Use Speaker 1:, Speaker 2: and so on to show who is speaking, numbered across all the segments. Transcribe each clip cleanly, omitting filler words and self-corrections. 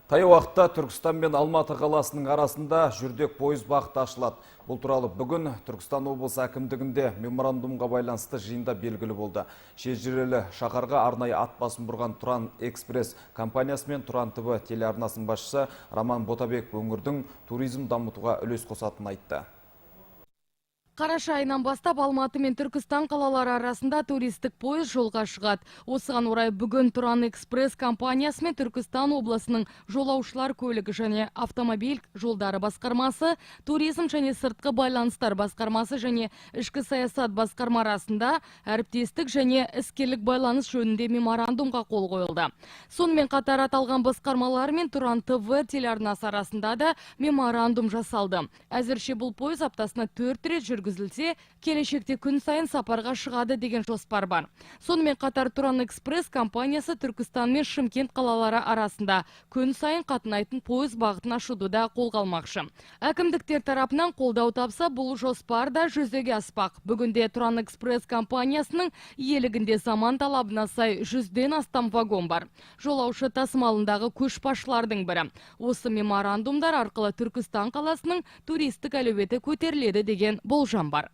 Speaker 1: Таяу уақытта Түркістан мен Алматы қаласының арасында жүрдек пойыз бағыты ашылады. Бұл туралы бүгін Түркістан облысы әкімдігінде меморандумға байланысты жиында белгілі болды. Шежірелі шаһарға арнайы ат басын бұрған Тұран Экспресс компаниясы мен Тұран ТВ телеарнасының басшысы Роман Ботабек өңірдің туризм дамытуға үлес қосатынын айтты.
Speaker 2: Қараша айынан бастап Алматы мен Түркістан қалалары арасында туристік пойыз жолға шығады. Осыған орай бүгін Тұран Экспресс компаниясы мен Түркістан облысының жолаушылар көлігі және автомобиль жолдары басқармасы, туризм және сыртқы байланыстар басқармасы және ішкі саясат басқарма арасында әріптестік және іскерлік байланыс жөнінде меморандумға қол қойылды. Сонымен қатар аталған басқармалар мен Тұран ТВ телеарнасы арасында да меморандум жасалды. Әзірше бұл пойыз аптасына 4 рет жүргізілсе, келешекте күн сайын сапарға шығады деген жоспар бар. Сонымен қатар Тұран Экспресс компаниясы Түркістан мен Шымкент қалалары арасында күн сайын қатынайтын пойыз бағытын ашуды да қолға алмақшы. Әкімдіктер тарапынан қолдау тапса, бұл жоспар да жүзеге аспақ. Бүгінде Тұран Экспресс компаниясының иелігінде заман талабына сай 100-ден астам вагон бар. Жолаушы тасымалындағы көшбасшылардың бірі. Осы меморандумдар арқылы Түркістан қаласының туристік әлеуеті көтеріледі деген болжам бар.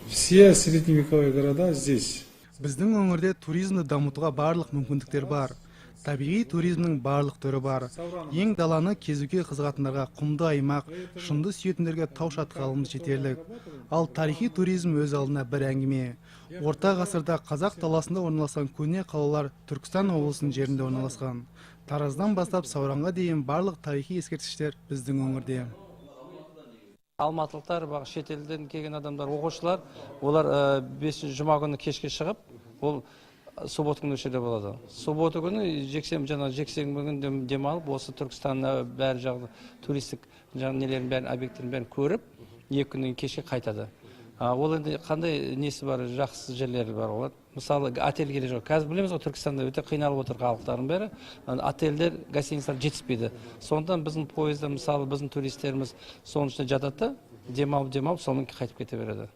Speaker 3: Все средневековые города здесь.
Speaker 4: Біздің өңірде туризмді дамытуға барлық мүмкіндіктер бар. Табиғи туризмнің барлық түрі бар. Ең даланы кезуге қызығатындарға құмды аймақ, шыңды сүйетіндерге тау шатқалымыз жетерлік. Ал тарихи туризм өз алдына бір әңгіме. Орта ғасырда қазақ даласында орналасқан көне қалалар Түркістан облысының жерінде орналасқан. Тараздан бастап Сауранға дейін барлық тарихи ескерткіштер біздің өңірде.
Speaker 5: Алматылықтар, шетелден келген адамдар, оқушылар, олар 5 жұма күні кешке шығып, ол суббота күні жерде болады. Суббота күні жексенбі күні демалып, осы Түркістанның бәрі жағы туристік нелерін бәрін, объекттерін бәрін көріп, 2 күннен кешке қайтады. Ол енді қандай несі бар, жақсы жерлері бар олар. Мысалы, отель келе жоқ. Қазір білеміз, Түркістанда өте қиналып отыр халықтардың бәрі. Отельдер, гостиницалар жетіспейді. Сондықтан біздің пойызда, мысалы, біздің туристеріміз соның ішінде жатады, демалып, сонымен қайтып кете береді.